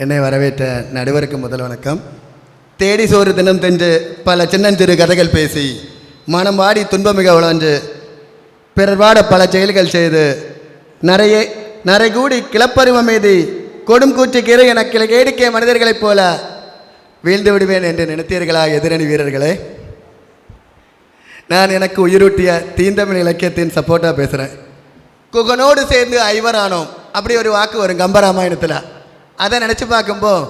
என்னை வரவேற்ற நடுவருக்கு முதல் வணக்கம். தேடி சோறு தினம் தென்று பல சின்னஞ்சிறு கதைகள் பேசி மனம் வாடி துன்பமிக உழன்று பிறர் வாட பல செயல்கள் செய்து நரை கூடி கிளப்பருவ மீதி கொடும் கூச்சு கீரை என கேடிக்கை மனிதர்களைப் போல வீழ்ந்து விடுவேன் என்று நினைத்தீர்களா எதிரணி வீரர்களே? நான் எனக்கு உயிரூட்டிய தீந்தமிழ் இலக்கியத்தின் சப்போர்ட்டாக பேசுகிறேன். குகனோடு சேர்ந்து ஐவரானோம் அப்படி ஒரு வாக்கு வரும் கம்பராமாயணத்தில். அதை நினச்சி பார்க்கும்போது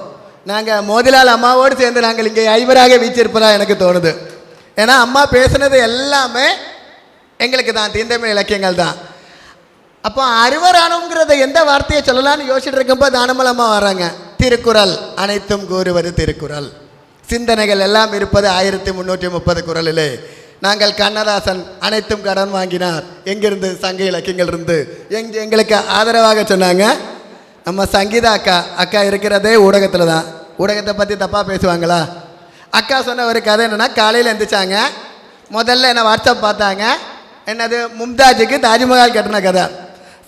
நாங்கள் மோதிலால் அம்மாவோடு சேர்ந்து நாங்கள் இங்கே ஐவராக வீச்சிருப்பதாக எனக்கு தோணுது. ஏன்னா அம்மா பேசுனது எல்லாமே எங்களுக்கு தான் தீந்தமிழ் இலக்கியங்கள் தான். அப்போ அறுவரானோங்கிறத எந்த வார்த்தையை சொல்லலான்னு யோசிச்சுட்டு இருக்கும்போது தானமல் அம்மா வராங்க. திருக்குறள் அனைத்தும் கூறுவது திருக்குறள், சிந்தனைகள் எல்லாம் இருப்பது 1330 குறளிலே. நாங்கள் கண்ணதாசன் அனைத்தும் கடன் வாங்கினார் எங்கிருந்து சங்க இலக்கியங்கள் இருந்து எங்களுக்கு ஆதரவாக சொன்னாங்க. நம்ம சங்கீதா அக்கா இருக்கிறதே ஊடகத்தில் தான். ஊடகத்தை பற்றி தப்பாக பேசுவாங்களா? அக்கா சொன்ன ஒரு கதை என்னென்னா, காலையில் எழுந்திரிச்சாங்க, முதல்ல என்ன வாட்ஸ்அப் பார்த்தாங்க. என்னது, மும்தாஜுக்கு தாஜ்மஹால் கட்டின கதை.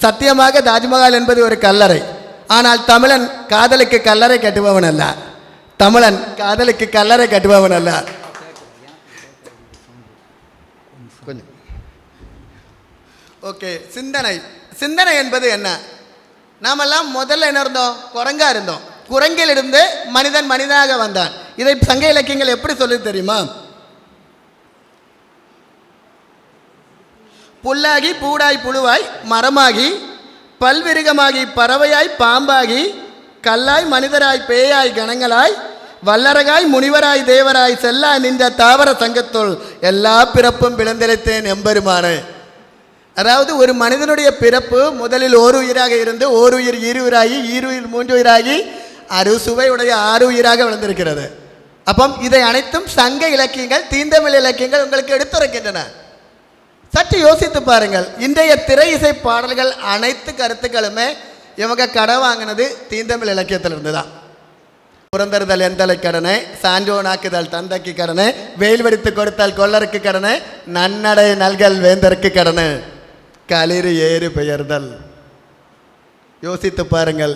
சத்தியமாக தாஜ்மஹால் என்பது ஒரு கல்லறை. ஆனால் தமிழன் காதலுக்கு கல்லறை கட்டுபவன் அல்ல. தமிழன் காதலுக்கு கல்லறை கட்டுபவன் அல்ல. கொஞ்சம் ஓகே. சிந்தனை என்பது என்ன? நாமெல்லாம் முதல்ல என்ன இருந்தோம்? குரங்கா இருந்தோம். குரங்கிலிருந்து மனிதன் மனிதனாக வந்தான். இதை சங்க இலக்கியங்கள் எப்படி சொல்லுது தெரியுமா? புல்லாகி பூடாய் புழுவாய் மரமாகி பல்விருகமாகி பறவையாய் பாம்பாகி கல்லாய் மனிதராய் பேயாய் கணங்களாய் வல்லரகாய் முனிவராய் தேவராய் செல்லா நின்ற தாவர சங்கத்துள் எல்லா பிறப்பும் பிளந்திழைத்தேன் எம்பெருமானே. அதாவது ஒரு மனிதனுடைய பிறப்பு முதலில் ஓர் உயிராக இருந்து ஓர் உயிர் ஈருயிராகி ஈருயிர் மூன்று உயிராகி அறுசுவையுடைய 6 உயிராக விளந்திருக்கிறது. அப்போ இதை அனைத்தும் சங்க இலக்கியங்கள் தீந்தமிழ் இலக்கியங்கள் உங்களுக்கு எடுத்துரைக்கின்றன. சற்று யோசித்து பாருங்கள். இன்றைய திரை இசை பாடல்கள் அனைத்து கருத்துக்களுமே இவங்க கடை வாங்கினது தீந்தமிழ் இலக்கியத்திலிருந்து தான். புறந்தறுதல் எந்தலை கடனை, சான்றோனாக்குதல் தந்தைக்கு கடனை, வெயில் வெடித்து கொடுத்தல் கொள்ளருக்கு கடனை, நன்னடை நல்கல் வேந்தருக்கு கடனை, களிறு ஏறு பெயர்தல். யோசித்து பாருங்கள்.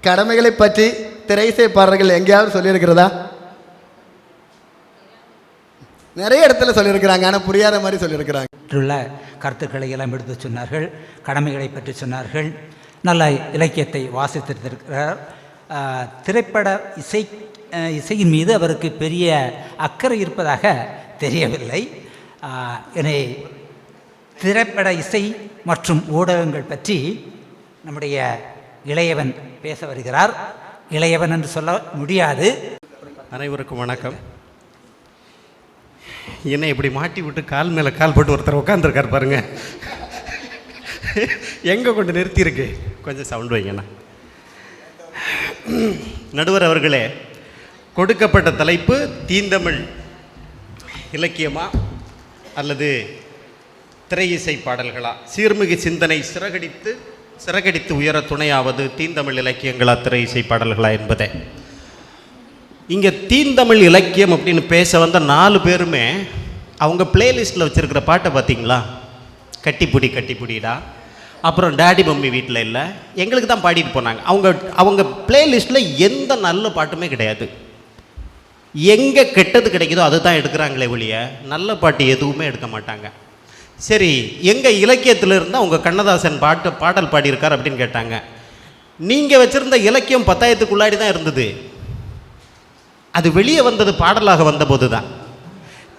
கடமைகளை பற்றி திரை இசை பாடல்கள் எங்கேயாவது சொல்லியிருக்கிறதா? நிறைய இடத்துல சொல்லியிருக்கிறாங்க, ஆனால் புரியாத மாதிரி சொல்லியிருக்கிறாங்க. கருத்துக்களை எல்லாம் எடுத்து சொன்னார்கள், கடமைகளை பற்றி சொன்னார்கள், நல்ல இலக்கியத்தை வாசித்திருக்கிறார். திரைப்பட இசையின் மீது அவருக்கு பெரிய அக்கறை இருப்பதாக தெரியவில்லை. எனவே திரைப்பட இசை மற்றும் ஊடகங்கள் பற்றி நம்முடைய இளையவன் பேச வருகிறார். இளையவன் என்று சொல்ல முடியாது. அனைவருக்கும் வணக்கம். என்னை இப்படி மாட்டி விட்டு கால் மேலே கால் போட்டு ஒருத்தர் உட்காந்துருக்கார் பாருங்க. எங்கே கொண்டு நிறுத்தியிருக்கு? கொஞ்சம் சவுண்ட் வைங்கண்ணா. நடுவர் அவர்களே, கொடுக்கப்பட்ட தலைப்பு தீந்தமிழ் இலக்கியமா அல்லது திரை இசை பாடல்களா? சீர்மிகு சிந்தனை சிறகடித்து உயர துணையாவது தீந்தமிழ் இலக்கியங்களா திரை இசை பாடல்களா என்பதே. இங்கே தீந்தமிழ் இலக்கியம் அப்படின்னு பேச வந்த 4 பேருமே அவங்க பிளேலிஸ்ட்டில் வச்சுருக்கிற பாட்டை பார்த்தீங்களா? கட்டிப்புடிடா, அப்புறம் டேடி மம்மி வீட்டில் இல்லை, எங்களுக்கு தான் பாடிட்டு போனாங்க. அவங்க பிளேலிஸ்ட்டில் எந்த நல்ல பாட்டுமே கிடையாது. எங்கே கெட்டது கிடைக்குதோ அது தான் எடுக்கிறாங்களே ஒழிய நல்ல பாட்டு எதுவுமே எடுக்க மாட்டாங்க. சரி, எங்கள் இலக்கியத்தில் இருந்தால் அவங்க கண்ணதாசன் பாடல் பாடியிருக்கார் அப்படின்னு கேட்டாங்க. நீங்கள் வச்சுருந்த இலக்கியம் 10,000க்குள்ளாடி தான் இருந்தது. அது வெளியே வந்தது பாடலாக வந்தபோது தான்.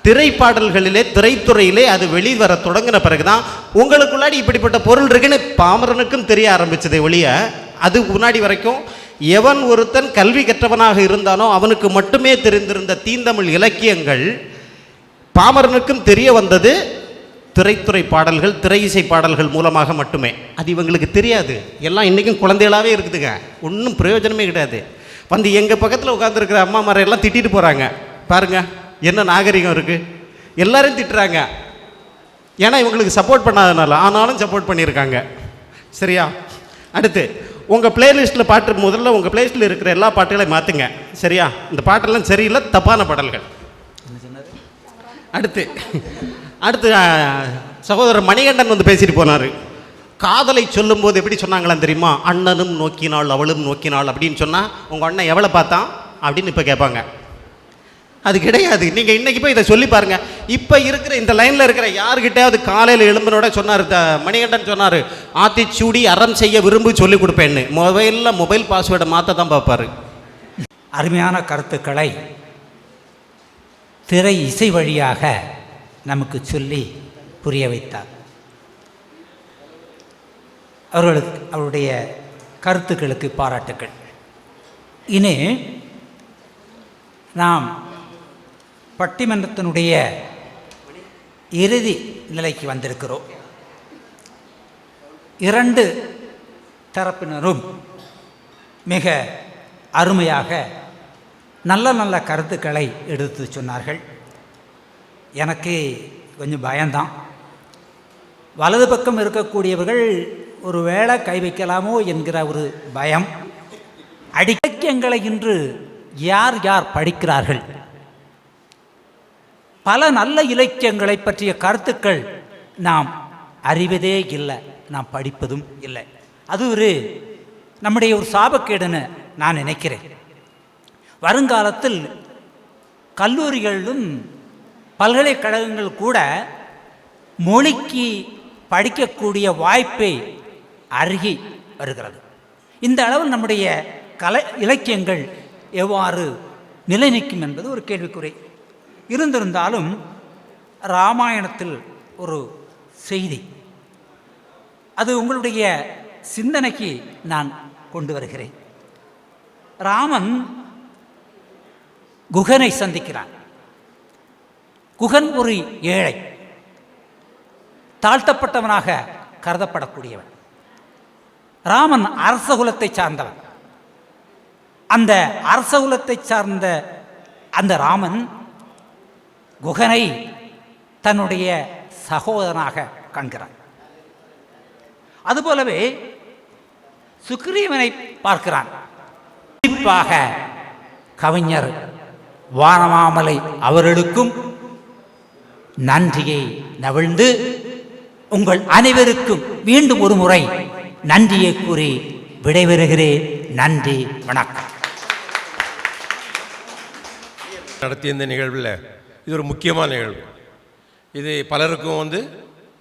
திரைப்பாடல்களிலே திரைத்துறையிலே அது வெளிவர தொடங்கின பிறகு தான் உங்களுக்குள்ளாடி இப்படிப்பட்ட பொருள் இருக்குன்னு பாமரனுக்கும் தெரிய ஆரம்பித்ததை ஒழிய அது முன்னாடி வரைக்கும் எவன் ஒருத்தன் கல்வி கற்றவனாக இருந்தானோ அவனுக்கு மட்டுமே தெரிந்திருந்த தீந்தமிழ் இலக்கியங்கள் பாமரனுக்கும் தெரிய வந்தது திரைத்துறை பாடல்கள், திரை இசை பாடல்கள் மூலமாக மட்டுமே. அது இவங்களுக்கு தெரியாது. எல்லாம் இன்றைக்கும் குழந்தைகளாகவே இருக்குதுங்க, ஒன்றும் பிரயோஜனமே கிடையாது. வந்து எங்கள் பக்கத்தில் உட்காந்துருக்கிற அம்மா எல்லாம் திட்டிட்டு போகிறாங்க. பாருங்கள் என்ன நாகரிகம் இருக்குது. எல்லாரும் திட்டுறாங்க, ஏன்னா இவங்களுக்கு சப்போர்ட் பண்ணாதனால. ஆனாலும் சப்போர்ட் பண்ணியிருக்காங்க. சரியா? அடுத்து உங்கள் பிளேலிஸ்ட்டில் பாட்டு முதல்ல உங்கள் பிளேலிஸ்ட்டில் இருக்கிற எல்லா பாட்டுகளையும் மாற்றுங்க. சரியா? இந்த பாட்டெல்லாம் சரியில்லை, தப்பான பாடல்கள். அடுத்து சகோதரர் மணிகண்டன் வந்து பேசிட்டு போனார். காதலை சொல்லும்போது எப்படி சொன்னாங்களாம் தெரியுமா? அண்ணனும் நோக்கினாள் அவளும் நோக்கினாள் அப்படின்னு சொன்னால் உங்கள் அண்ணன் எவ்வளோ பார்த்தான் அப்படின்னு இப்போ கேட்பாங்க. அது கிடையாது. நீங்கள் இன்றைக்கி போய் இதை சொல்லி பாருங்கள். இப்போ இருக்கிற இந்த லைனில் இருக்கிற யாருக்கிட்டையாவது காலையில் எழும்பினோட சொன்னார், மணிகண்டன் சொன்னார், ஆத்திச்சூடி அறம் செய்ய விரும்பி சொல்லி கொடுப்பேன்னு. மொபைல் பாஸ்வேர்டை மாற்ற தான் பார்ப்பார். அருமையான கருத்துக்களை திரை இசை வழியாக நமக்கு சொல்லி புரிய வைத்தார். அவருடைய கருத்துக்களுக்கு பாராட்டுக்கள். இனி நாம் பட்டிமன்றத்தினுடைய இறுதி நிலைக்கு வந்திருக்கிறோம். இரண்டு தரப்பினரும் மிக அருமையாக நல்ல நல்ல கருத்துக்களை எடுத்து சொன்னார்கள். எனக்கு கொஞ்சம் பயம்தான். வலது பக்கம் இருக்கக்கூடியவர்கள் ஒரு வேளை கை வைக்கலாமோ என்கிற ஒரு பயம். இலக்கியங்களை இன்று யார் யார் படிக்கிறார்கள்? பல நல்ல இலக்கியங்களை பற்றிய கருத்துக்கள் நாம் அறிவதே இல்லை, நாம் படிப்பதும் இல்லை. அது நம்முடைய ஒரு சாபக்கேடுன்னு நான் நினைக்கிறேன். வருங்காலத்தில் கல்லூரிகளிலும் பல்கலைக்கழகங்கள் கூட மொழிக்கு படிக்கக்கூடிய வாய்ப்பை அருகி வருகிறது. இந்த அளவில் நம்முடைய இலக்கியங்கள் எவ்வாறு நிலை நிற்கும் என்பது ஒரு கேள்விக்குறி. இருந்திருந்தாலும் இராமாயணத்தில் ஒரு செய்தி, அது உங்களுடைய சிந்தனைக்கு நான் கொண்டு வருகிறேன். ராமன் குகனை சந்திக்கிறான். குகன் ஒரு ஏழை, தாழ்த்தப்பட்டவனாக கருதப்படக்கூடியவன். ராமன் அரசகுலத்தை சார்ந்தவன். அந்த அரசகுலத்தை சார்ந்த அந்த ராமன் குகனை தன்னுடைய சகோதரனாக காண்கிறான். அதுபோலவே சுக்ரீவனை பார்க்கிறான். குறிப்பாக கவிஞர் வானமாமலை அவர்களுக்கும் நன்றியை நவிழ்ந்து உங்கள் அனைவருக்கும் மீண்டும் ஒரு முறை நன்றியை கூறி விடைபெறுகிறேன். நன்றி, வணக்கம். நடத்திய இந்த நிகழ்வில் இது ஒரு முக்கியமான நிகழ்வு. இது பலருக்கும்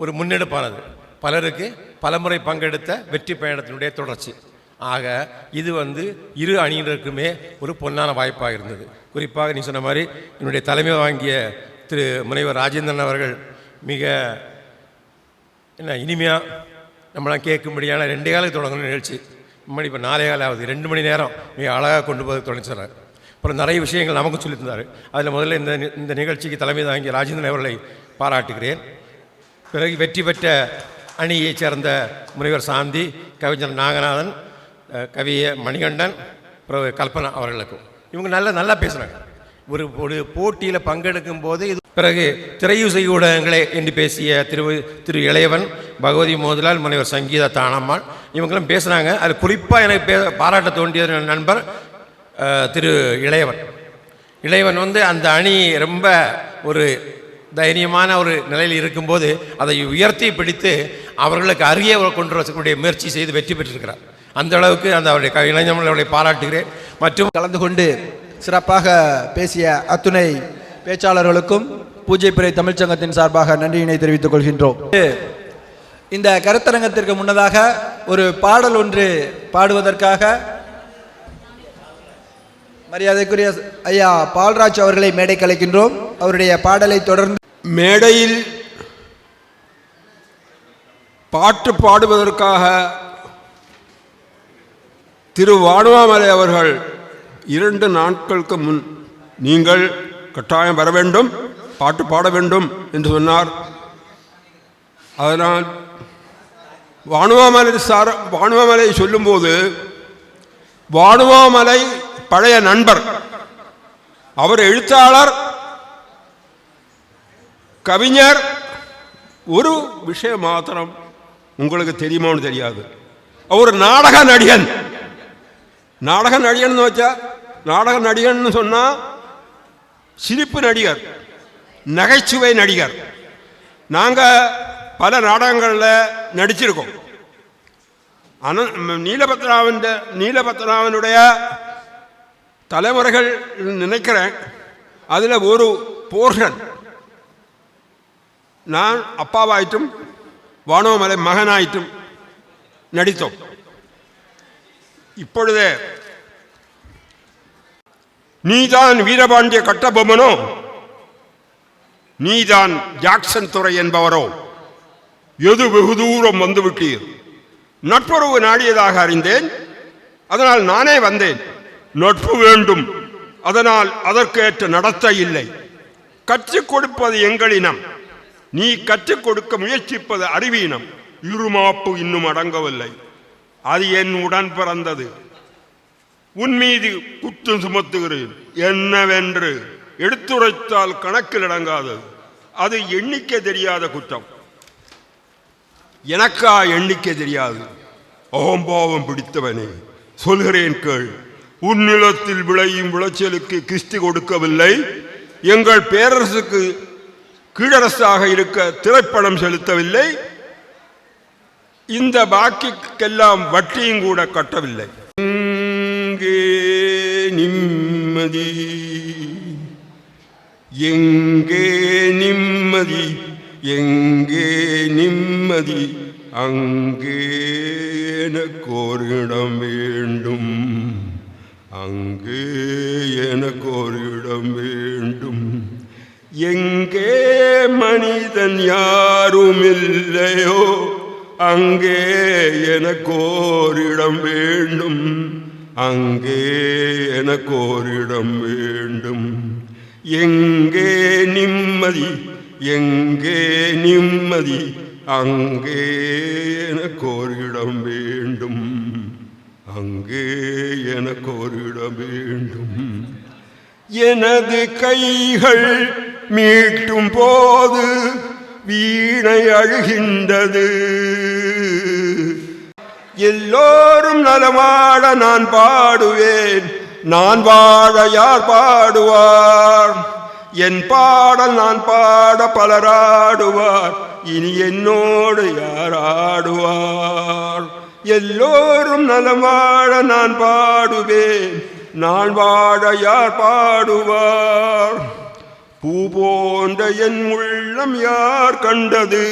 ஒரு முன்னெடுப்பானது, பலருக்கு பலமுறை பங்கெடுத்த வெற்றி பயணத்தினுடைய தொடர்ச்சி. ஆக இது இரு அணியினருக்குமே ஒரு பொன்னான வாய்ப்பாக இருந்தது. குறிப்பாக நீ சொன்ன மாதிரி என்னுடைய தலைமை வாங்கிய திரு முனைவர் ராஜேந்திரன் அவர்கள் மிக இனிமையாக நம்மளாம் கேட்கும்படியான 2 காலுக்கு தொடங்கின நிகழ்ச்சி. மணி இப்போ 4 கால் ஆகுது. 2 மணி நேரம் மிக அழகாக கொண்டு போய் தொடங்கிச்சார். அப்புறம் நிறைய விஷயங்கள் நமக்கு சொல்லி தந்தார். அதில் முதல்ல இந்த நிகழ்ச்சிக்கு தலைமை தாங்கிய ராஜேந்திரன் அவர்களை பாராட்டுகிறேன். பிறகு வெற்றி பெற்ற அணியைச் சேர்ந்த முனைவர் சாந்தி, கவிஞர் நாகநாதன், கவிய மணிகண்டன், பிறகு கல்பனா அவர்களுக்கும் இவங்க நல்லா பேசுகிறாங்க. ஒரு போட்டியில் பங்கெடுக்கும் போது இது பிறகு திரையுசை ஊடகங்களே என்று பேசிய திரு இளையவன், பகவதி மோதிலால், முனைவர் சங்கீதா தானம்மாள் இவங்களும் பேசுனாங்க. அது குறிப்பாக எனக்கு பாராட்ட தோன்றிய நண்பர் திரு இளையவன் அந்த அணி ரொம்ப ஒரு தைரியமான ஒரு நிலையில் இருக்கும்போது அதை உயர்த்தி பிடித்து அவர்களுக்கு அருகே கொண்டு வரக்கூடிய முயற்சி செய்து வெற்றி பெற்றிருக்கிறார். அந்த அளவுக்கு அவருடைய இளைஞர்களை பாராட்டுகிறேன். மற்றும் கலந்து கொண்டு சிறப்பாக பேசிய அத்துணை பேச்சாளர்களுக்கும் பூஜைப்பிறை தமிழ்ச்சங்கத்தின் சார்பாக நன்றியினை தெரிவித்துக் கொள்கின்றோம். இந்த கருத்தரங்கத்திற்கு முன்னதாக ஒரு பாடல் ஒன்று பாடுவதற்காக மரியாதைக்குரிய ஐயா பால்ராஜ் அவர்களை மேடை கலைக்கின்றோம். அவருடைய பாடலை தொடர்ந்து மேடையில் பாட்டு பாடுவதற்காக திரு வானுவாமலை அவர்கள் 2 நாட்களுக்கு முன் நீங்கள் கட்டாயம் வர வேண்டும், பாட்டு பாட வேண்டும் என்று சொன்னார். அதனால் வானுவாமலை சொல்லும்போது வானுவாமலை பழைய நண்பர், அவர் எழுத்தாளர், கவிஞர். ஒரு விஷயம் மாத்திரம் உங்களுக்கு தெரியுமான்னு தெரியாது, அவர் நாடக நடிகன். நாடக நடிகன் வச்சா, நாடக நடிகன் சொன்னா சிரிப்பு நடிகர், நகைச்சுவை நடிகர். நாங்கள் பல நாடகங்களில் நடிச்சிருக்கோம். நீலபத்ராவினுடைய தலைமுறைகள் நினைக்கிறேன். அதில் ஒரு போர்ஷன் நான் அப்பாவாயிட்டும் வானோமலை மகனாயிட்டும் நடித்தோம். இப்பொழுதே நீதான் வீரபாண்டிய கட்டபொம்மனோ, நீதான் ஜாக்சன் துறை என்பவரோ, எது வெகு தூரம் வந்துவிட்டீர். நட்புறவு நாடியதாக அறிந்தேன், அதனால் நானே வந்தேன். நட்பு வேண்டும், அதனால் அதற்கேற்ற நடத்தை இல்லை. கற்றுக் கொடுப்பது எங்களினம், நீ கற்றுக் கொடுக்க முயற்சிப்பது அறிவீனம். இருமாப்பு இன்னும் அடங்கவில்லை, அது என் உடன் பிறந்தது. உன் மீது குற்றம் சுமத்துகிறேன். என்னவென்று எடுத்துரைத்தால் கணக்கில் அடங்காதது. அது எண்ணிக்கை தெரியாத குற்றம். எனக்கா எண்ணிக்கை தெரியாது? அகம்பாவம் பிடித்தவனே, சொல்கிறேன் கேள். உன் நிலத்தில் விளையும் விளைச்சலுக்கு கிஸ்தி கொடுக்கவில்லை. எங்கள் பேரரசுக்கு கீழரசாக இருக்க திரைப்படம் செலுத்தவில்லை. இந்த பாக்கிக்கெல்லாம் வட்டியும் கூட கட்டவில்லை. எங்கே நிம்மதி, எங்கே நிம்மதி, எங்கே நிம்மதி, அங்கே எனக்கோரிடம் வேண்டும், அங்கே எனக்கோரிடம் வேண்டும். எங்கே மனிதன் யாரும் இல்லையோ, அங்கே எனக்கோரிடம் வேண்டும், அங்கே எனக்கோரிடம் வேண்டும். எங்கே நிம்மதி, எங்கே நிம்மதி, அங்கே எனக்கோரிடம் வேண்டும், அங்கே எனக்கோரிடம் வேண்டும். எனது கைகள் மீட்டும் போது வீணை அழுகின்றது. எல்லோரும் நலமாட நான் பாடுவேன், நான் வாழ யார் பாடுவார்? என் பாடல் நான் பாட பலராடுவார், இனி என்னோடு யார் ஆடுவார்? எல்லோரும் நலமாட நான் பாடுவேன், நான் வாழ யார் பாடுவார்? பூ போன்ற என் உள்ளம் யார் கண்டது?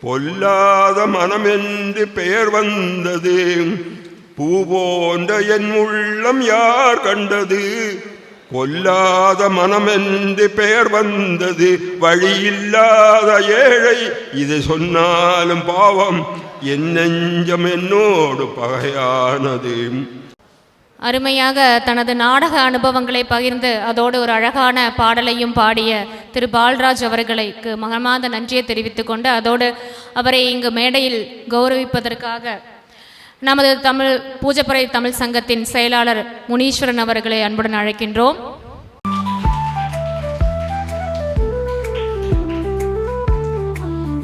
பொல்லாத மனம் என்று பெயர் வந்தது. பூ போன்ற என் உள்ளம் யார் கண்டது? பொல்லாத மனம் என்று பெயர் வந்தது. வழியில்லாத ஏழை இது சொன்னாலும் பாவம், என் நெஞ்சம் என்னோடு பகையானது. அருமையாக தனது நாடக அனுபவங்களை பகிர்ந்து அதோடு ஒரு அழகான பாடலையும் பாடிய திரு பால்ராஜ் அவர்களுக்கு மகமாத நன்றியை தெரிவித்துக் கொண்டு அதோடு அவரை இங்கு மேடையில் கௌரவிப்பதற்காக நமது தமிழ் பூஜப்பறை தமிழ் சங்கத்தின் செயலாளர் முனீஸ்வரன் அவர்களை அன்புடன் அழைக்கின்றோம்.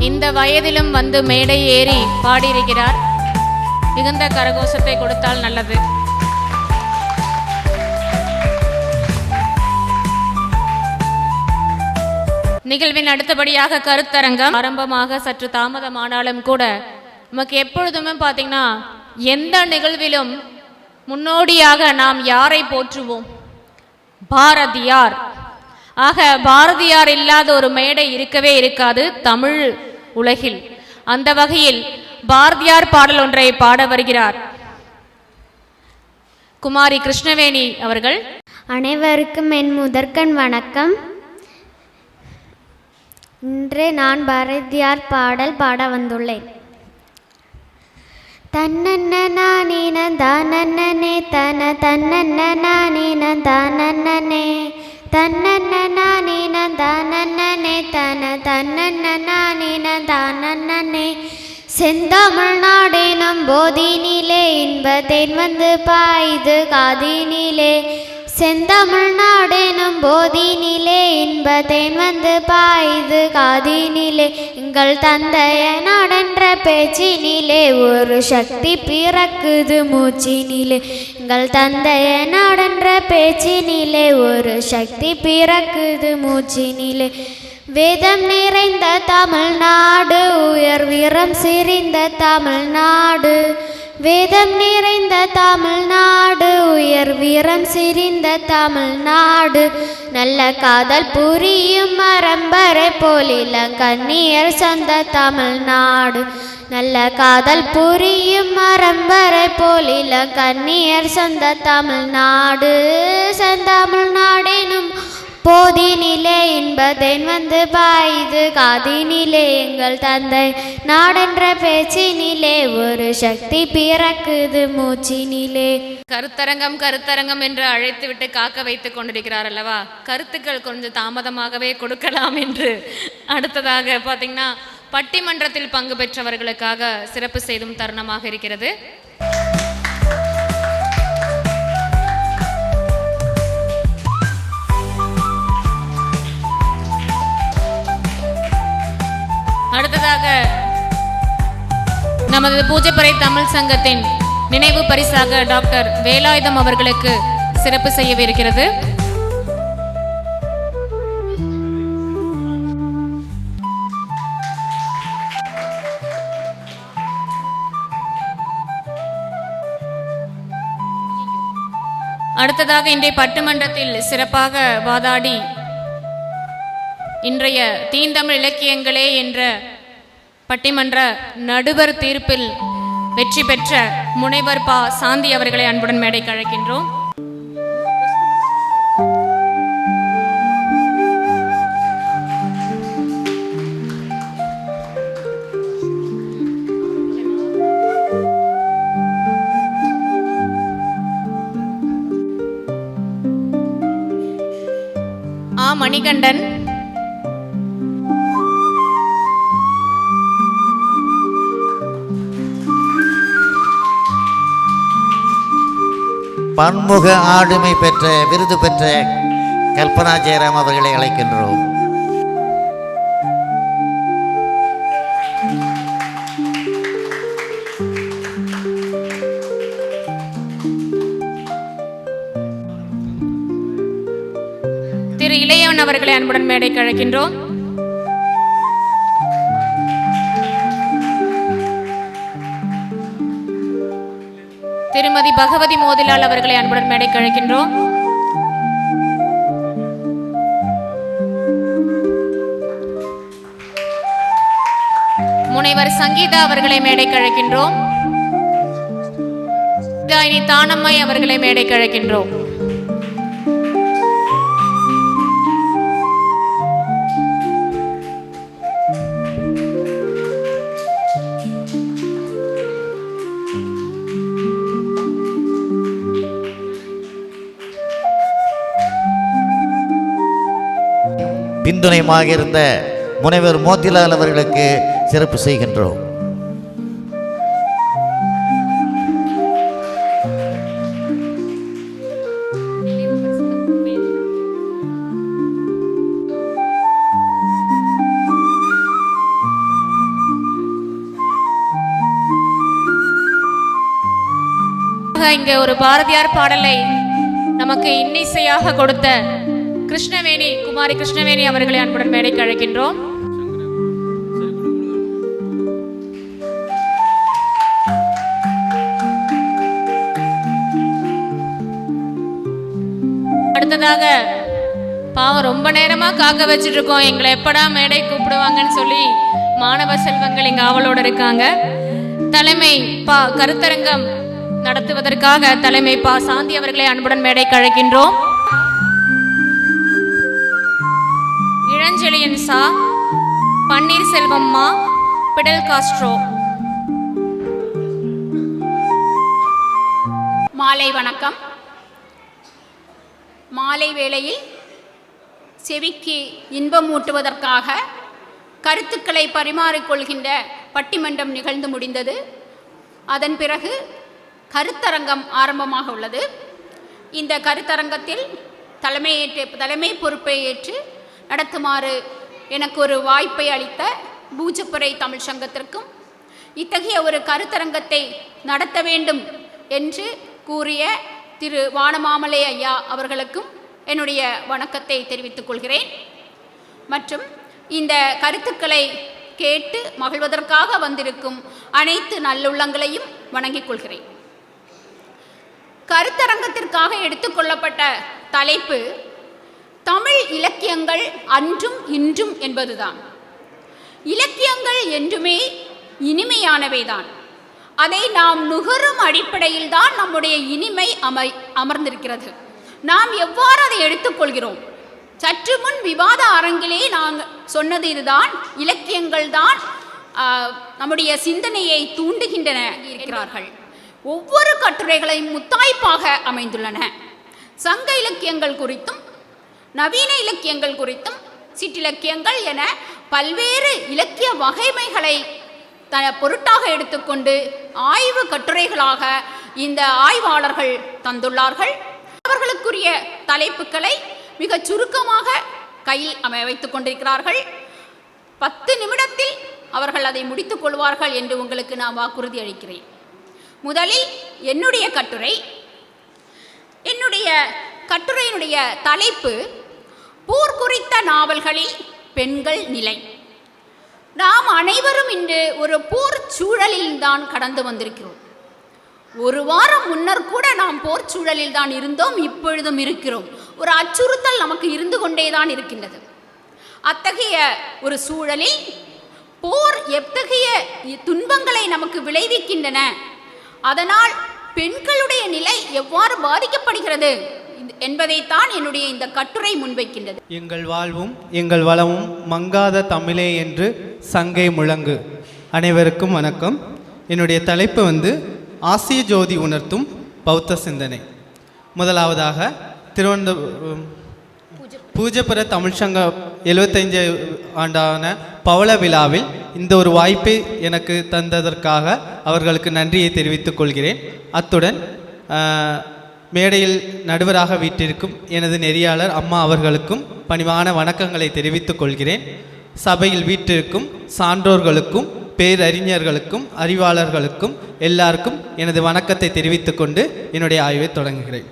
இந்த வயதிலும் வந்து மேடை ஏறி பாடியிருக்கிறார். மிகுந்த கரகோஷத்தை கொடுத்தால் நல்லது. நிகழ்வின் அடுத்தபடியாக கருத்தரங்கம் ஆரம்பமாக சற்று தாமதமானாலும் கூட நமக்கு எப்பொழுதுமே பார்த்தீங்கன்னா எந்த நிகழ்விலும் முன்னோடியாக நாம் யாரை போற்றுவோம்? பாரதியார். ஆக பாரதியார் இல்லாத ஒரு மேடை இருக்கவே இருக்காது தமிழ் உலகில். அந்த வகையில் பாரதியார் பாடல் ஒன்றை பாட வருகிறார் குமாரி கிருஷ்ணவேணி அவர்கள். அனைவருக்கும் என் முதற்கண் வணக்கம். இன்று நான் பாரதியார் பாடல் பாட வந்துள்ளேன். தன்னன்ன நானே தானன்னே தன தன்னன்ன நானே தானன்னே தன்னன்ன நானே தானன்னே தன தன்னன்ன நானே தானன்னே. செந்தமிழ்நாடே நம் போதினிலே இன்பத்தேன் வந்து பாய்து காதினிலே. செந்தமிழ்நாடே நம் போதினிலே இன்பத்தேன் வந்து பாய்து காதினிலே. எங்கள் தந்தைய நாடென்ற பேச்சினிலே ஒரு சக்தி பிறக்குது மூச்சினிலே. எங்கள் தந்தைய நாடென்ற பேச்சினிலே ஒரு சக்தி பிறக்குது மூச்சினிலே. வேதம் நிறைந்த தமிழ்நாடு, உயர் வீரம் சிரிந்த தமிழ்நாடு. வேதம் நிறைந்த தமிழ்நாடு, உயர் வீரம் சிரிந்த தமிழ்நாடு, நல்ல காதல் புரியும் மரம்பரை போலில கண்ணியர் சொந்த தமிழ்நாடு, நல்ல காதல் புரியும் மரம்பரை போலில கண்ணியர் சொந்த தமிழ்நாடு. செந்தமிழ்நாடெனும் போதினிலே இன்பதேன் வந்து பாய்து காதினிலே எங்கள் தந்தை நாடென்ற பேச்சினிலே ஒரு சக்தி பிறக்குது மூச்சினிலே. கருத்தரங்கம் கருத்தரங்கம் என்று அழைத்துவிட்டு காக்க வைத்துக் கொண்டிருக்கிறார் அல்லவா? கருத்துக்கள் கொஞ்சம் தாமதமாகவே கொடுக்கலாம் என்று அடுத்ததாக பார்த்தீங்கன்னா பட்டிமன்றத்தில் பங்கு பெற்றவர்களுக்காக சிறப்பு செய்தும் தருணமாக இருக்கிறது. அடுத்ததாக நமது பூஜைப்பறை தமிழ் சங்கத்தின் நினைவு பரிசாக டாக்டர் வேலாயுதம் அவர்களுக்கு சிறப்பு செய்யவிருக்கிறது. அடுத்ததாக இன்றைய பட்டிமன்றத்தில் சிறப்பாக வாதாடி இன்றைய தீந்தமிழ் இலக்கியங்களே என்ற பட்டிமன்ற நடுவர் தீர்ப்பில் வெற்றி பெற்ற முனைவர் பா சாந்தி அவர்களை அன்புடன் மேடைக்கு அழைக்கின்றோம். மணிகண்டன், பன்முக ஆளுமை பெற்ற விருது பெற்ற கல்பனா ஜெயராம் அவர்களை அழைக்கின்றோம். திரு இளையவன் அவர்களை அன்புடன் மேடைக்கு அழைக்கின்றோம். திருமதி பகவதி மோதிலால் அவர்களை அன்புடன் மேடைக்கு அழைக்கின்றோம். முனைவர் சங்கீதா அவர்களை மேடைக்கு அழைக்கின்றோம். தானம்மை அவர்களை மேடைக்கு அழைக்கின்றோம். பின்துணையமாக இருந்த முனைவர் மோதிலால் அவர்களுக்கு சிறப்பு செய்கின்றோம். இங்கே ஒரு பாரதியார் பாடலை நமக்கு இன்னிசையாக கொடுத்த கிருஷ்ணவேணி, குமாரி கிருஷ்ணவேணி அவர்களை அன்புடன் மேடைக்கு அழைக்கின்றோம். அடுத்ததாக பாவம் ரொம்ப நேரமா காக்க வச்சுட்டு இருக்கோம், எங்களை எப்படா மேடை கூப்பிடுவாங்கன்னு சொல்லி மாணவ செல்வங்கள் இங்க ஆவலோடு இருக்காங்க. தலைமை பா கருத்தரங்கம் நடத்துவதற்காக தலைமை பா சாந்தி அவர்களை அன்புடன் மேடைக்கு அழைக்கின்றோம். இளஞ்செழியன் சா, பன்னீர்செல்வம்மா, பிடல் காஸ்ட்ரோ. மாலை வணக்கம். மாலை வேளையில் செவிக்கு இன்பம் ஊட்டுவதற்காக கருத்துக்களை பரிமாறிக்கொள்கின்ற பட்டிமன்றம் நிகழ்ந்து முடிந்தது. அதன் பிறகு கருத்தரங்கம் ஆரம்பமாக உள்ளது. இந்த கருத்தரங்கத்தில் தலைமை பொறுப்பை ஏற்று நடத்துமாறு எனக்கு ஒரு வாய்ப்பை அளித்த பூஜைப்பறை தமிழ் சங்கத்திற்கும், இத்தகைய ஒரு கருத்தரங்கத்தை நடத்த வேண்டும் என்று கூறிய திரு வானமாமலை ஐயா அவர்களுக்கும் என்னுடைய வணக்கத்தை தெரிவித்துக் கொள்கிறேன். மற்றும் இந்த கருத்துக்களை கேட்டு மகிழ்வதற்காக வந்திருக்கும் அனைத்து நல்லுள்ளங்களையும் வணங்கிக் கொள்கிறேன். கருத்தரங்கத்திற்காக எடுத்துக்கொள்ளப்பட்ட தலைப்பு தமிழ் இலக்கியங்கள் அன்றும் இன்றும் என்பதுதான். இலக்கியங்கள் என்றுமே இனிமையானவைதான். அதை நாம் நுகரும் அடிப்படையில் தான் நம்முடைய இனிமை அமர்ந்திருக்கிறது. நாம் எவ்வாறு அதை எடுத்துக்கொள்கிறோம்? சற்று முன் விவாத அரங்கிலே நாங்கள் சொன்னது இதுதான். இலக்கியங்கள் தான் நம்முடைய சிந்தனையை தூண்டுகின்றன இருக்கிறார்கள். ஒவ்வொரு கட்டுரைகளையும் முத்தாய்ப்பாக அமைந்துள்ளன. சங்க இலக்கியங்கள் குறித்தும் நவீன இலக்கியங்கள் குறித்தும் சிற்றிலக்கியங்கள் என பல்வேறு இலக்கிய வகைமைகளை பொருட்டாக எடுத்துக்கொண்டு ஆய்வு கட்டுரைகளாக இந்த ஆய்வாளர்கள் தந்துள்ளார்கள். அவர்களுக்குரிய தலைப்புகளை மிக சுருக்கமாக கையில் வைத்துக் கொண்டிருக்கிறார்கள். 10 நிமிடத்தில் அவர்கள் அதை முடித்துக் கொள்வார்கள் என்று உங்களுக்கு நான் வாக்குறுதி அளிக்கிறேன். முதலில் என்னுடைய கட்டுரையினுடைய தலைப்பு போர் குறித்த நாவல்களில் பெண்கள் நிலை. நாம் அனைவரும் இன்று ஒரு போர் சூழலில் தான் கடந்து வந்திருக்கிறோம். ஒரு வாரம் முன்னர் கூட நாம் போர் சூழலில் தான் இருந்தோம், இப்பொழுதும் இருக்கிறோம். ஒரு அச்சுறுத்தல் நமக்கு இருந்து கொண்டே தான் இருக்கின்றது. அத்தகைய ஒரு சூழலில் போர் எத்தகைய துன்பங்களை நமக்கு விளைவிக்கின்றன, அதனால் பெண்களுடைய நிலை எவ்வாறு பாதிக்கப்படுகிறது என்பதைத்தான் என்னுடைய இந்த கட்டுரை முன்வைக்கின்றது. எங்கள் வாழ்வும் எங்கள் வளமும் மங்காத தமிழே என்று சங்கை முழங்கு. அனைவருக்கும் வணக்கம். என்னுடைய தலைப்பு ஆசிய ஜோதி உணர்த்தும் பௌத்த சிந்தனை. முதலாவதாக பூஜ்யபுர தமிழ்ச்சங்க 75 ஆண்டான பவள விழாவில் இந்த ஒரு வாய்ப்பை எனக்கு தந்ததற்காக அவர்களுக்கு நன்றியை தெரிவித்துக் கொள்கிறேன். அத்துடன் மேடையில் நடுவராக வீட்டிற்கும் எனது நெறியாளர் அம்மா அவர்களுக்கும் பணிவான வணக்கங்களை தெரிவித்துக் கொள்கிறேன். சபையில் வீட்டிற்கும் சான்றோர்களுக்கும் பேரறிஞர்களுக்கும் அறிவாளர்களுக்கும் எல்லாருக்கும் எனது வணக்கத்தை தெரிவித்துக் கொண்டு என்னுடைய ஆய்வை தொடங்குகிறேன்.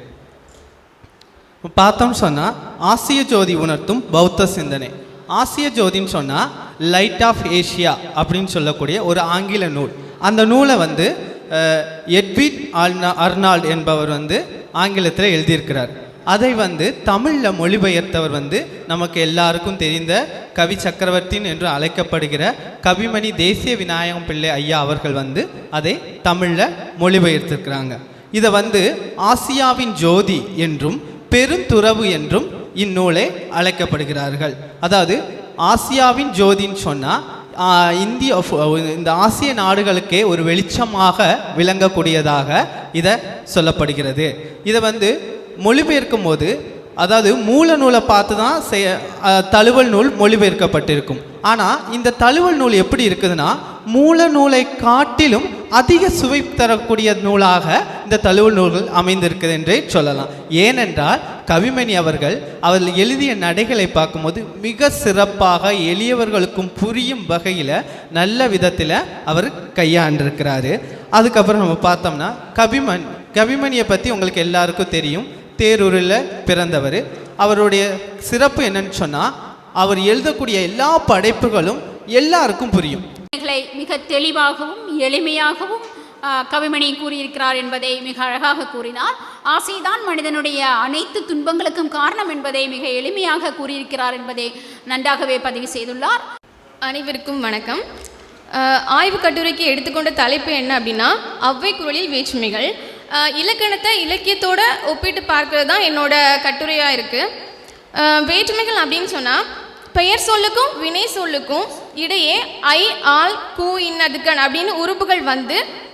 பார்த்தோம் சொன்னால் ஆசிய ஜோதி உணர்த்தும் பௌத்த சிந்தனை. ஆசிய ஜோதின்னு சொன்னால் லைட் ஆஃப் ஏஷியா அப்படின்னு சொல்லக்கூடிய ஒரு ஆங்கில நூல். அந்த நூலை எட்வின் அர்னால்ட் என்பவர் ஆங்கிலத்தில் எழுதியிருக்கிறார். அதை தமிழில் மொழிபெயர்த்தவர் நமக்கு எல்லாருக்கும் தெரிந்த கவி சக்கரவர்த்தின் என்று அழைக்கப்படுகிற கவிமணி தேசிய விநாயகம் பிள்ளை ஐயா அவர்கள் அதை தமிழில் மொழிபெயர்த்திருக்கிறாங்க. இதை ஆசியாவின் ஜோதி என்றும் பெருந்துறவு என்றும் இந்நூலை அழைக்கப்படுகிறார்கள். அதாவது ஆசியாவின் ஜோதின்னு சொன்னால் இந்த ஆசிய நாடுகளுக்கே ஒரு வெளிச்சமாக விளங்கக்கூடியதாக இதை சொல்லப்படுகிறது. இதை மொழிபெயர்க்கும் போது, அதாவது மூல நூலை பார்த்து தான் தழுவல் நூல் மொழிபெயர்க்கப்பட்டிருக்கும். ஆனால் இந்த தழுவல் நூல் எப்படி இருக்குதுன்னா, மூல நூலை காட்டிலும் அதிக சுவை தரக்கூடிய நூலாக இந்த தழுவல் நூல்கள் அமைந்திருக்குது என்றே சொல்லலாம். ஏனென்றால் கவிமணி அவர்கள் எழுதிய நடைகளை பார்க்கும்போது மிக சிறப்பாக எளியவர்களுக்கும் புரியும் வகையில் நல்ல விதத்தில் அவர் கையாண்டிருக்கிறாரு. அதுக்கப்புறம் நம்ம பார்த்தோம்னா கவிமணியை பற்றி உங்களுக்கு எல்லாருக்கும் தெரியும். தேரூரில் பிறந்தவர். அவருடைய சிறப்பு என்னன்னு சொன்னால், அவர் எழுதக்கூடிய எல்லா படைப்புகளும் எல்லாருக்கும் புரியும். மிக தெளிவாகவும் எளிமையாகவும் கவிமணி கூறியிருக்கிறார் என்பதை மிக அழகாக கூறினார். ஆசைதான் மனிதனுடைய அனைத்து துன்பங்களுக்கும் காரணம் என்பதை மிக எளிமையாக கூறியிருக்கிறார் என்பதை நன்றாகவே பதிவு செய்துள்ளார். அனைவருக்கும் வணக்கம். ஆய்வு கட்டுரைக்கு எடுத்துக்கொண்ட தலைப்பு என்ன அப்படின்னா, அவ்வை குரலில் வேற்றுமைகள். இலக்கணத்தை இலக்கியத்தோடு ஒப்பிட்டு பார்க்கறது தான் என்னோட கட்டுரையாக இருக்குது. வேற்றுமைகள் அப்படின்னு சொன்னால், பெயர் சொல்லுக்கும் வினை சொல்லுக்கும் இடையே ஐ ஆல் கூ இன்னதுக்கன் அப்படின்னு உறுப்புகள்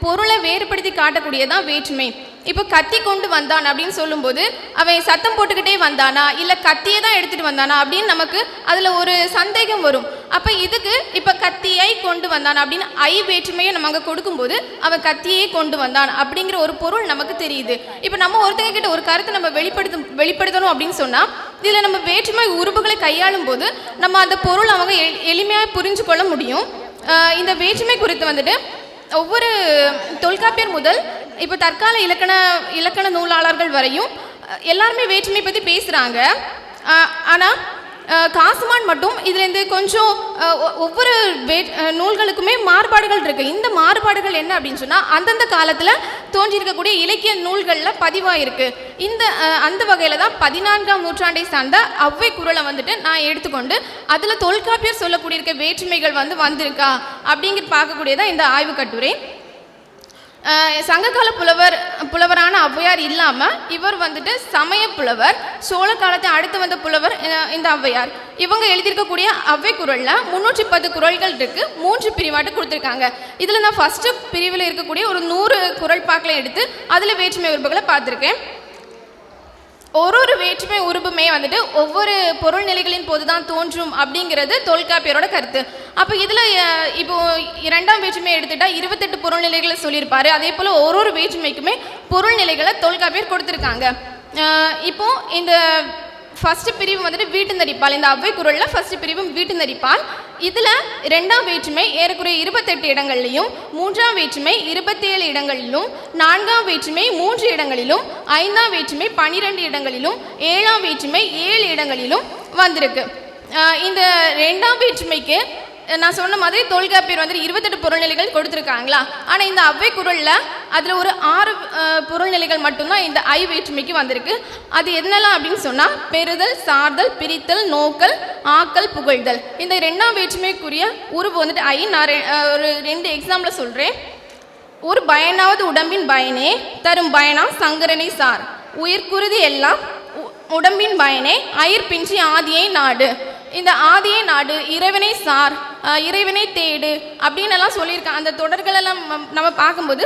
பொருளை வேறுபடுத்தி காட்டக்கூடியதான் வேற்றுமை. இப்போ கத்தி கொண்டு வந்தான் அப்படின்னு சொல்லும்போது அவன் சத்தம் போட்டுக்கிட்டே வந்தானா இல்லை கத்தியை தான் எடுத்துகிட்டு வந்தானா அப்படின்னு நமக்கு அதில் ஒரு சந்தேகம் வரும். அப்போ இதுக்கு இப்போ கத்தியை கொண்டு வந்தான் அப்படின்னு ஐ வேற்றுமையை நம்ம அங்கே கொடுக்கும்போது அவன் கத்தியை கொண்டு வந்தான் அப்படிங்கிற ஒரு பொருள் நமக்கு தெரியுது. இப்போ நம்ம ஒருத்தங்க கிட்ட ஒரு கருத்தை நம்ம வெளிப்படுத்தணும் அப்படின்னு சொன்னால், இதில் நம்ம வேற்றுமை உறுப்புகளை கையாளும் போது நம்ம அந்த பொருள் அவங்க எளிமையாக புரிஞ்சு கொள்ள முடியும். இந்த வேற்றுமை குறித்து ஒவ்வொரு தொல்காப்பியர் முதல் இப்போ தற்கால இலக்கண நூலாளர்கள் வரையும் எல்லாருமே வேற்றுமை பற்றி பேசுகிறாங்க. ஆனால் காசுமான் மட்டும் இதுலேருந்து கொஞ்சம் ஒவ்வொரு நூல்களுக்குமே மாறுபாடுகள் இருக்குது. இந்த மாறுபாடுகள் என்ன அப்படின்னு சொன்னால் அந்தந்த காலத்தில் தோன்றியிருக்கக்கூடிய இலக்கிய நூல்களில் பதிவாயிருக்கு. அந்த வகையில் தான் 14ஆம் நூற்றாண்டை சார்ந்த ஔவை குறளை வந்துட்டு நான் எடுத்துக்கொண்டு அதில் தொல்காப்பியர் சொல்லக்கூடிய இருக்க வேற்றுமைகள் வந்திருக்கா அப்படிங்கிற பார்க்கக்கூடியதான் இந்த ஆய்வு கட்டுரை. சங்ககால புலவரான ஔவையார் இல்லாமல் இவர் வந்துட்டு சமய புலவர், சோழ காலத்தை அடுத்து வந்த புலவர் இந்த ஔவையார். இவங்க எழுதியிருக்கக்கூடிய ஔவை குறளில் 310 குறள்கள் இருக்குது, 3 பிரிவாட்டு கொடுத்துருக்காங்க. இதில் நான் ஃபஸ்ட்டு பிரிவில் இருக்கக்கூடிய ஒரு 100 குறள் பாக்களை எடுத்து அதில் வேற்றுமை உறுப்புகளை பார்த்துருக்கேன். ஒரு வேற்றுமை உருபுமே வந்துட்டு ஒவ்வொரு பொருள் நிலைகளின் போது தான் தோன்றும் அப்படிங்கிறது தொல்காப்பியரோட கருத்து. அப்போ இதில் இப்போ 2ஆம் வேற்றுமையை எடுத்துட்டால் 28 பொருள் நிலைகளை சொல்லியிருப்பாரு. அதே போல் ஒரு வேற்றுமைக்குமே பொருள் நிலைகளை தொல்காப்பியர் கொடுத்துருக்காங்க. இப்போ இந்த ஃபஸ்ட்டு பிரிவு வந்துட்டு வீட்டு நரிப்பால், இந்த ஔவை குறளில் ஃபஸ்ட்டு பிரிவு வீட்டு நரிப்பால். இதில் 2ஆம் வேற்றுமை ஏறக்குறைய 28 இடங்கள்லையும், 3ஆம் வேற்றுமை 27 இடங்களிலும், 4ஆம் வேற்றுமை 3 இடங்களிலும், 5ஆம் வேற்றுமை 12 இடங்களிலும், 7ஆம் வேற்றுமை 7 இடங்களிலும் வந்திருக்கு. இந்த 2ஆம் வேற்றுமைக்கு நான் சொன்ன மாதிரி தொல்காப்பியர் வந்துட்டு 28 பொருள்நிலைகள் கொடுத்துருக்காங்களா. ஆனால் இந்த ஔவை குறளில் அதில் ஒரு 6 பொருள்நிலைகள் மட்டும்தான் இந்த ஐ வேற்றுமைக்கு வந்திருக்கு. அது என்னெல்லாம் அப்படின்னு சொன்னால் பெறுதல், சார்தல், பிரித்தல், நோக்கல், ஆக்கல், புகழ்தல். இந்த 2ஆம் வேற்றுமைக்குரிய உருவு வந்துட்டு ஐ. நான் ஒரு 2 எக்ஸாம்பிள் சொல்கிறேன். ஒரு பயனாவது உடம்பின் பயனே தரும் பயனா சங்கரனை சார், உயிர்குருதி எல்லாம் உடம்பின் பயனே அயிர் பின்றி ஆதியை நாடு. இந்த ஆதியை நாடு, இறைவனை சார், இறைவனை தேடு அப்படின்னு எல்லாம் சொல்லியிருக்காங்க. அந்த தொடர்களெல்லாம் நம்ம பார்க்கும்போது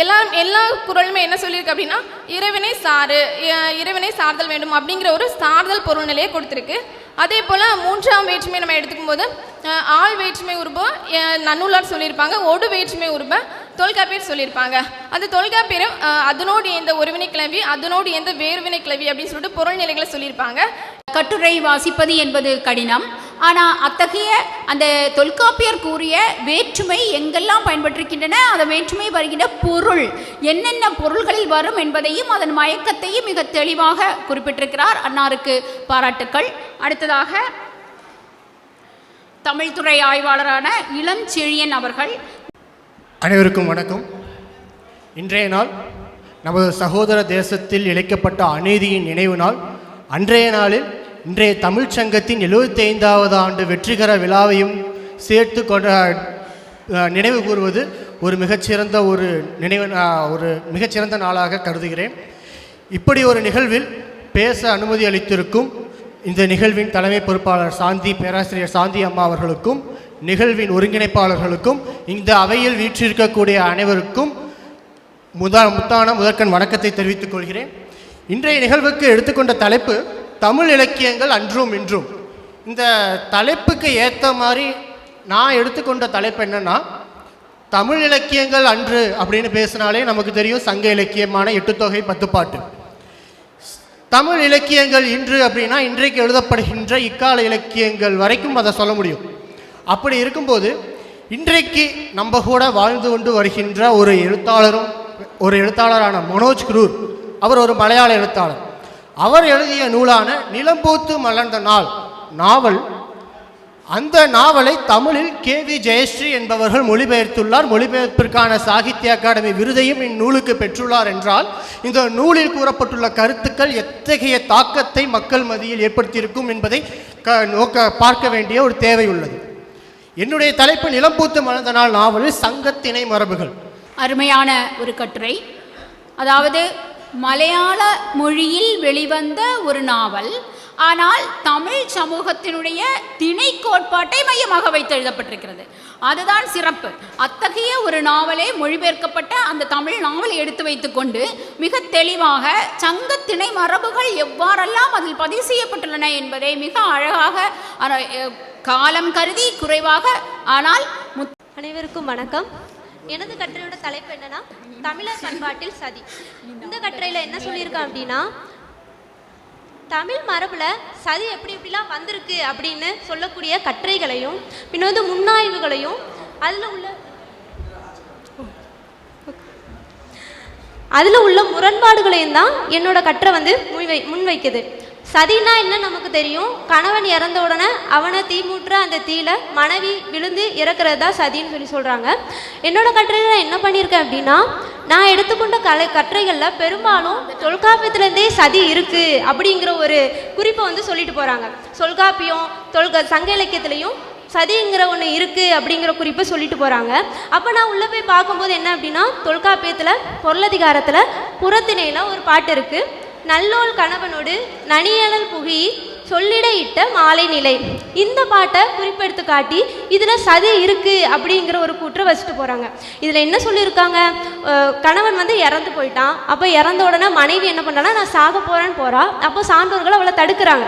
எல்லா குறளுமே என்ன சொல்லியிருக்கு அப்படின்னா இறைவனை சாரு, இறைவனை சார்தல் வேண்டும் அப்படிங்கிற ஒரு சார்தல் பொருள் நிலையை கொடுத்துருக்கு. அதே போல் 3ஆம் வேற்றுமை நம்ம எடுத்துக்கும் போது ஆள் வேற்றுமை உருப நன்னூலார் சொல்லியிருப்பாங்க, ஒடு வேற்றுமை உருப தொல்காப்பியர் சொல்லியிருப்பாங்க. அந்த தொல்காப்பியர் அதனோடு எந்த ஒருவினை கிளவி, அதனோடு எந்த வேறுவினை கிளவி அப்படின்னு சொல்லிட்டு பொருள் நிலைகளை சொல்லியிருப்பாங்க. கட்டுரை வாசிப்பது என்பது கடினம். ஆனால் அத்தகைய அந்த தொல்காப்பியர் கூறிய வேற்றுமை எங்கெல்லாம் பயன்பட்டிருக்கின்றன, அந்த வேற்றுமை வருகின்ற பொருள் என்னென்ன பொருள்களில் வரும் என்பதையும் அதன் மயக்கத்தையும் மிக தெளிவாக குறிப்பிட்டிருக்கிறார். அன்னாருக்கு பாராட்டுக்கள். அடுத்ததாக தமிழ்துறை ஆய்வாளரான இளஞ்செழியன் அவர்கள். அனைவருக்கும் வணக்கம். இன்றைய நாள் நமது சகோதர தேசத்தில் இழைக்கப்பட்ட அநீதியின் நினைவு நாள். அன்றைய நாளில் இன்றைய தமிழ்ச் சங்கத்தின் 75வது ஆண்டு வெற்றிகர விழாவையும் சேர்த்து நினைவு கூறுவது ஒரு மிகச்சிறந்த நாளாக கருதுகிறேன். இப்படி ஒரு நிகழ்வில் பேச அனுமதி அளித்திருக்கும் இந்த நிகழ்வின் தலைமை பொறுப்பாளர் பேராசிரியர் சாந்தி அம்மா அவர்களுக்கும், நிகழ்வின் ஒருங்கிணைப்பாளர்களுக்கும், இந்த அவையில் வீற்றிருக்கக்கூடிய அனைவருக்கும் முதற்கண் வணக்கத்தை தெரிவித்துக் கொள்கிறேன். இன்றைய நிகழ்வுக்கு எடுத்துக்கொண்ட தலைப்பு தமிழ் இலக்கியங்கள் அன்றும் இன்றும். இந்த தலைப்புக்கு ஏற்ற மாதிரி நான் எடுத்துக்கொண்ட தலைப்பு என்னன்னா, தமிழ் இலக்கியங்கள் அன்று அப்படின்னு பேசினாலே நமக்கு தெரியும் சங்க இலக்கியமான 8 தொகை 10 பாட்டு. தமிழ் இலக்கியங்கள் இன்று அப்படின்னா இன்றைக்கு எழுதப்படுகின்ற இக்கால இலக்கியங்கள் வரைக்கும் அதை சொல்ல முடியும். அப்படி இருக்கும்போது இன்றைக்கு நம்ம கூட வாழ்ந்து கொண்டு வருகின்ற ஒரு எழுத்தாளரான மனோஜ் குரூர், அவர் ஒரு மலையாள எழுத்தாளர். அவர் எழுதிய நூலான நிலம்பூத்து மலர்ந்த நாள் நாவல், அந்த நாவலை தமிழில் KV ஜெயஸ்ரீ என்பவர்கள் மொழிபெயர்த்துள்ளார். மொழிபெயர்ப்பிற்கான சாகித்ய அகாடமி விருதையும் இந்நூலுக்கு பெற்றுள்ளார் என்றால் இந்த நூலில் கூறப்பட்டுள்ள கருத்துக்கள் எத்தகைய தாக்கத்தை மக்கள் மத்தியில் ஏற்படுத்தியிருக்கும் என்பதை பார்க்க வேண்டிய ஒரு தேவை உள்ளது. என்னுடைய தலைப்பு நிலம்பூத்து மலர்ந்த நாள் நாவலில் சங்கத்திணை மரபுகள். அருமையான ஒரு கட்டுரை. அதாவது மலையாள மொழியில் வெளிவந்த ஒரு நாவல், ஆனால் தமிழ் சமூகத்தினுடைய திணை கோட்பாட்டை மையமாக வைத்து எழுதப்பட்டிருக்கிறது. அதுதான் சிறப்பு. அத்தகைய ஒரு நாவலே மொழிபெயர்க்கப்பட்ட அந்த தமிழ் நாவலை எடுத்து வைத்துக்கொண்டு மிக தெளிவாக சங்க திணை மரபுகள் எவ்வாறெல்லாம் அதில் பதிவு செய்யப்பட்டுள்ளன என்பதை மிக அழகாக, காலம் கருதி குறைவாக, ஆனால் அனைவருக்கும் வணக்கம். எனது கட்டுரையோட தலைப்பு என்னன்னா தமிழர் பண்பாட்டில் சதி. இந்த கட்டுரையில் என்ன சொல்லியிருக்கேன் அப்படின்னா, தமிழ் மரபுல சதி எப்படி எப்படிலாம் வந்திருக்கு அப்படின்னு சொல்லக்கூடிய கட்டுரைகளையும் பின்ன முன்னாய்வுகளையும் அதில் உள்ள முரண்பாடுகளையும் தான் என்னோட கட்டுரை முன்வைக்குது. சதினா என்ன நமக்கு தெரியும், கணவன் இறந்த உடனே அவனை தீமூட்டுற அந்த தீயில மனைவி விழுந்து இறக்குறது தான் சதின்னு சொல்லி சொல்கிறாங்க. என்னோட கட்டுரையில் நான் என்ன பண்ணியிருக்கேன் அப்படின்னா, நான் எடுத்துக்கொண்ட கட்டுரைகளில் பெரும்பாலும் தொல்காப்பியத்துலேருந்தே சதி இருக்குது அப்படிங்கிற ஒரு குறிப்பை வந்து சொல்லிட்டு போகிறாங்க. தொல்காப்பியம் சங்க இலக்கியத்துலேயும் சதிங்கிற ஒன்று இருக்குது அப்படிங்கிற குறிப்பை சொல்லிட்டு போகிறாங்க. அப்போ நான் உள்ளே போய் பார்க்கும்போது என்ன அப்படின்னா, தொல்காப்பியத்தில் பொருளதிகாரத்தில் புறத்திணையில் ஒரு பாட்டு இருக்குது. நல்லோள் கணவனோடு நனியழல் புகி சொல்லிட இட்ட மாலை நிலை. இந்த பாட்டை குறிப்பெடுத்து காட்டி இதில் சதி இருக்குது அப்படிங்கிற ஒரு கூற்றை வச்சுட்டு போகிறாங்க. இதில் என்ன சொல்லியிருக்காங்க, கணவன் வந்து இறந்து போயிட்டான். அப்போ இறந்த உடனே மனைவி என்ன பண்ணுறான்னா, நான் சாக போகிறேன்னு போகிறா. அப்போ சான்றோர்கள் அவளை தடுக்கிறாங்க.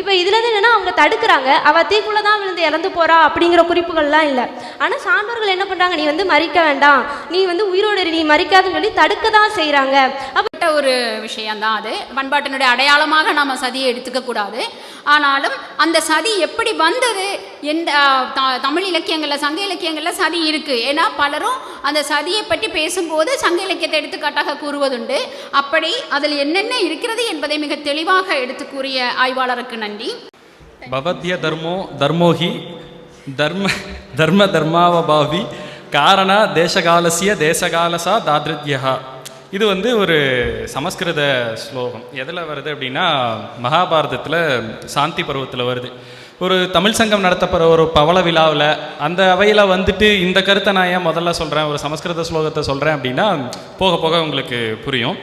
இப்போ இதுலேருந்து என்னென்னா, அவங்க தடுக்கிறாங்க, அவள் தீக்குள்ளே தான் விழுந்து இறந்து போகிறா அப்படிங்கிற குறிப்புகள்லாம் இல்லை. ஆனால் சான்றோர்கள் என்ன பண்ணுறாங்க, நீ வந்து மறிக்க வேண்டாம், நீ வந்து உயிரோடு நீ மறிக்காதுன்னு சொல்லி தடுக்க தான் செய்கிறாங்க. அப்போ ஒரு விஷயம்தான் அது. பண்பாட்டினுடைய அடையாளமாக நாம் சதியை எடுத்துக்க கூடாது. ஆனாலும் அந்த சதி எப்படி வந்தது, எந்த தமிழ் இலக்கியங்களில் சங்க இலக்கியங்களில் சதி இருக்குது. ஏன்னா பலரும் அந்த சதியை பற்றி பேசும்போது சங்க இலக்கியத்தை எடுத்துக்காட்டாக கூறுவதுண்டு. அப்படி அதில் என்னென்ன இருக்கிறது என்பதை மிக தெளிவாக எடுத்து கூறிய ஆய்வாளருக்கு நன்றி. பவத்ய தர்மோ தர்மோஹி தர்ம தர்மாவபாவி காரண தேசகாலசிய தேசகாலசா தாத்ருத்யா. இது வந்து ஒரு சமஸ்கிருத ஸ்லோகம். எதில் வருது அப்படின்னா, மகாபாரதத்தில் சாந்தி பருவத்தில் வருது. ஒரு தமிழ் சங்கம் நடத்தப்படுற ஒரு பவள விழாவில் அந்த அவையில் வந்துட்டு இந்த கருத்தை நான் ஏன் முதல்ல சொல்கிறேன், ஒரு சமஸ்கிருத ஸ்லோகத்தை சொல்கிறேன் அப்படின்னா, போக போக உங்களுக்கு புரியும்.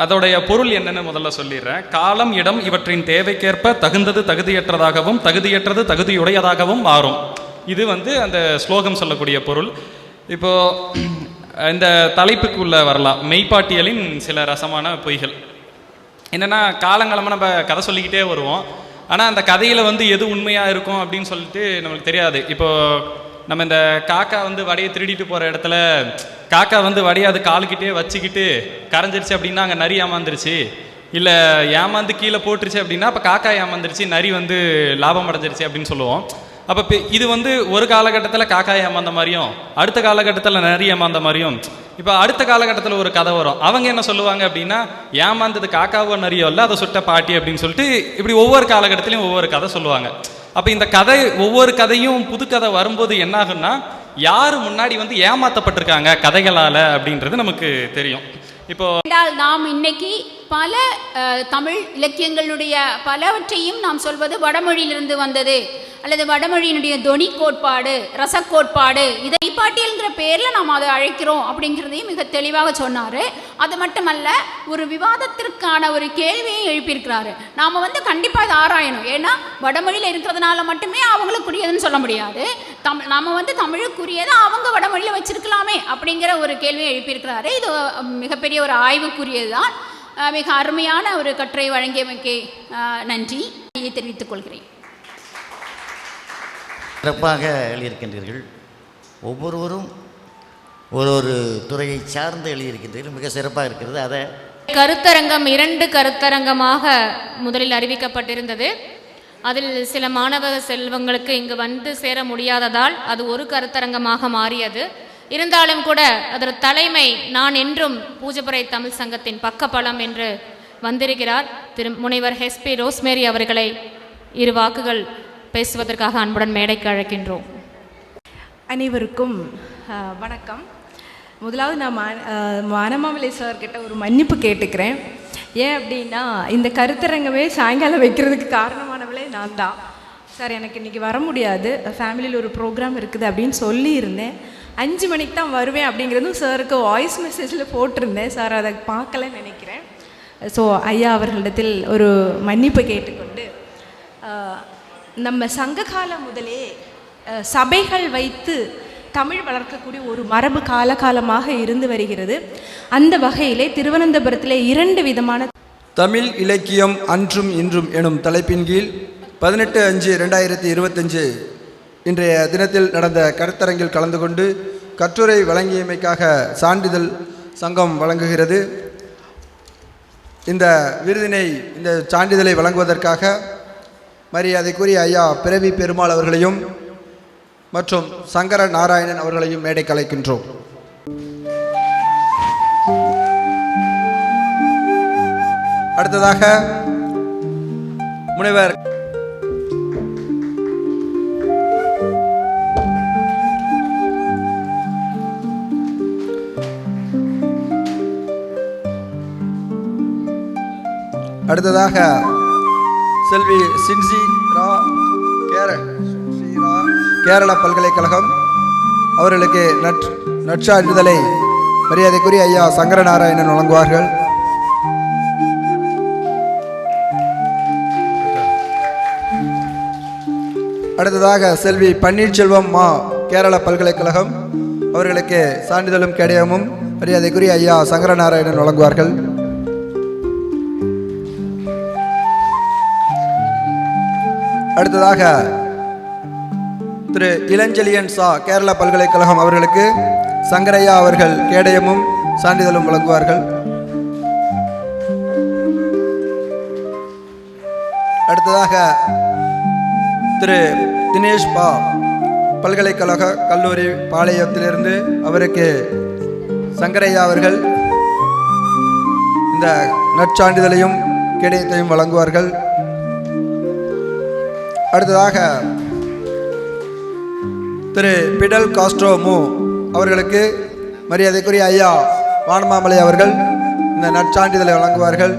அதோடைய பொருள் என்னன்னு முதல்ல சொல்லிடுறேன். காலம் இடம் இவற்றின் தேவைக்கேற்ப தகுந்தது தகுதியற்றதாகவும் தகுதியற்றது தகுதியுடையதாகவும் மாறும். இது வந்து அந்த ஸ்லோகம் சொல்லக்கூடிய பொருள். இப்போது இந்த தலைப்புக்குள்ளே வரலாம். மெய்ப்பாட்டியலின் சில ரசமான பொய்கள் என்னென்னா, காலங்காலமாக நம்ம கதை சொல்லிக்கிட்டே வருவோம். ஆனால் அந்த கதையில் வந்து எது உண்மையாக இருக்கும் அப்படின்னு சொல்லிட்டு நம்மளுக்கு தெரியாது. இப்போது நம்ம இந்த காக்கா வந்து வடையை திருடிட்டு போகிற இடத்துல காக்கா வந்து வடையை அது காலுக்கிட்டே வச்சுக்கிட்டு கரைஞ்சிருச்சு அப்படின்னா அங்கே நரி ஏமாந்துருச்சு, இல்லை ஏமாந்து கீழே போட்டுருச்சு அப்படின்னா அப்போ காக்கா ஏமாந்துருச்சு, நரி வந்து லாபம் அடைஞ்சிருச்சு அப்படின்னு சொல்லுவோம். அப்போ இது வந்து ஒரு காலகட்டத்தில் காக்கா ஏமாந்த மாதிரியும் அடுத்த காலகட்டத்தில் நரி ஏமாந்த மாதிரியும். இப்போ அடுத்த காலகட்டத்தில் ஒரு கதை வரும். அவங்க என்ன சொல்லுவாங்க அப்படின்னா, ஏமாந்தது காக்காவோ நரியோ இல்லை, அதை சுட்ட பாட்டி அப்படின்னு சொல்லிட்டு இப்படி ஒவ்வொரு காலகட்டத்திலையும் ஒவ்வொரு கதை சொல்லுவாங்க. அப்போ இந்த கதை ஒவ்வொரு கதையும் புது கதை வரும்போது என்னாகுன்னா, யார் முன்னாடி வந்து ஏமாற்றப்பட்டிருக்காங்க கதைகளால் அப்படின்றது நமக்கு தெரியும். இப்போ நாம் இன்னைக்கு பல தமிழ் இலக்கியங்களுடைய பலவற்றையும் நாம் சொல்வது வடமொழியிலிருந்து வந்தது அல்லது வடமொழியினுடைய தொனி கோட்பாடு, ரச கோட்பாடு, இதை பாட்டியல்ங்கிற பேரில் நாம் அதை அழைக்கிறோம் அப்படிங்கிறதையும் மிக தெளிவாக சொன்னார். அது மட்டுமல்ல, ஒரு விவாதத்திற்கான ஒரு கேள்வியை எழுப்பியிருக்கிறாரு. நாம் வந்து கண்டிப்பாக இதை ஆராயணும். ஏன்னா வடமொழியில் இருக்கிறதுனால மட்டுமே அவங்களுக்குரியதுன்னு சொல்ல முடியாது. நம்ம வந்து தமிழுக்குரியதை அவங்க வடமொழியில் வச்சிருக்கலாமே அப்படிங்கிற ஒரு கேள்வியை எழுப்பியிருக்கிறாரு. இது மிகப்பெரிய ஒரு ஆய்வுக்குரியது தான். மிக அருமையான ஒரு கட்டுரை வழங்கியமைக்கு நன்றி தெரிவித்துக் கொள்கிறேன். சிறப்பாக எழுதியிருக்கின்றீர்கள். ஒவ்வொருவரும் ஒரு துறையை சார்ந்து எழுதியிருக்கின்றீர்கள். மிக சிறப்பாக இருக்கிறது. அதை கருத்தரங்கம் 2 கருத்தரங்கமாக முதலில் அறிவிக்கப்பட்டிருந்தது. அதில் சில மாணவ செல்வங்களுக்கு இங்கு வந்து சேர முடியாததால் அது ஒரு கருத்தரங்கமாக மாறியது. இருந்தாலும் கூட அதன் தலைமை நான் என்றும் பூஜப்புரை தமிழ் சங்கத்தின் பக்கபலம் என்று வந்திருக்கிறார் திரு முனைவர் ஹெஸ்பி ரோஸ்மேரி அவர்களை 2 வாக்குகள் பேசுவதற்காக அன்புடன் மேடைக்கு அழைக்கின்றோம். அனைவருக்கும் வணக்கம். முதலாவது நான் மானமாமலை சார்கிட்ட ஒரு மன்னிப்பு கேட்டுக்கிறேன். ஏன் அப்படின்னா, இந்த கருத்தரங்கமே சாயங்காலம் வைக்கிறதுக்கு காரணமானவளே நான் தான். சார், எனக்கு இன்றைக்கி வர முடியாது, ஃபேமிலியில் ஒரு ப்ரோக்ராம் இருக்குது அப்படின்னு சொல்லியிருந்தேன். 5 மணிக்கு தான் வருவேன் அப்படிங்கிறதும் சாருக்கு வாய்ஸ் மெசேஜில் போட்டிருந்தேன். சார் அதை பார்க்கலன்னு நினைக்கிறேன். ஸோ ஐயா அவர்களிடத்தில் ஒரு மன்னிப்பு கேட்டுக்கொண்டு, நம்ம சங்க காலம் முதலே சபைகள் வைத்து தமிழ் வளர்க்கக்கூடிய ஒரு மரபு காலகாலமாக இருந்து வருகிறது. அந்த வகையிலே திருவனந்தபுரத்திலே 2 விதமான தமிழ் இலக்கியம் அன்றும் இன்றும் எனும் தலைப்பின் கீழ் 18/5/2025 இன்றைய தினத்தில் நடந்த கருத்தரங்கில் கலந்து கொண்டு கட்டுரை வழங்கியமைக்காக சான்றிதழ் சங்கம் வழங்குகிறது. இந்த விருதினை, இந்த சான்றிதழை வழங்குவதற்காக மரியாதைக்குரிய ஐயா பிறவி பெருமாள் அவர்களையும் மற்றும் சங்கர நாராயணன் அவர்களையும் மேடை கலைக்கின்றோம். அடுத்ததாக முனைவர் அடுத்ததாக செல்வி சின்சி ரா கேரள பல்கலைக்கழகம் அவர்களுக்கு நற்சான்றிதழை மரியாதைக்குரிய ஐயா சங்கரநாராயணன் வழங்குவார்கள். அடுத்ததாக செல்வி பன்னீர்செல்வம் மா கேரள பல்கலைக்கழகம் அவர்களுக்கு சான்றிதழும் கேடயமும் மரியாதைக்குரிய ஐயா சங்கரநாராயணன் வழங்குவார்கள். அடுத்ததாக திரு இளஞ்செழியன் சா கேரள பல்கலைக்கழகம் அவர்களுக்கு சங்கரையா அவர்கள் கேடயமும் சான்றிதழும் வழங்குவார்கள். அடுத்ததாக திரு தினேஷ் பா பல்கலைக்கழக கல்லூரி பாளையத்திலிருந்து அவருக்கு சங்கரையா அவர்கள் இந்த நற்சான்றிதழையும் கேடயத்தையும் வழங்குவார்கள். அடுத்ததாக திரு பிடல் காஸ்ட்ரோ மு அவர்களுக்கு மரியாதைக்குரிய ஐயா வானமாமலை அவர்கள் இந்த நற்சான்றிதழை வழங்குவார்கள்.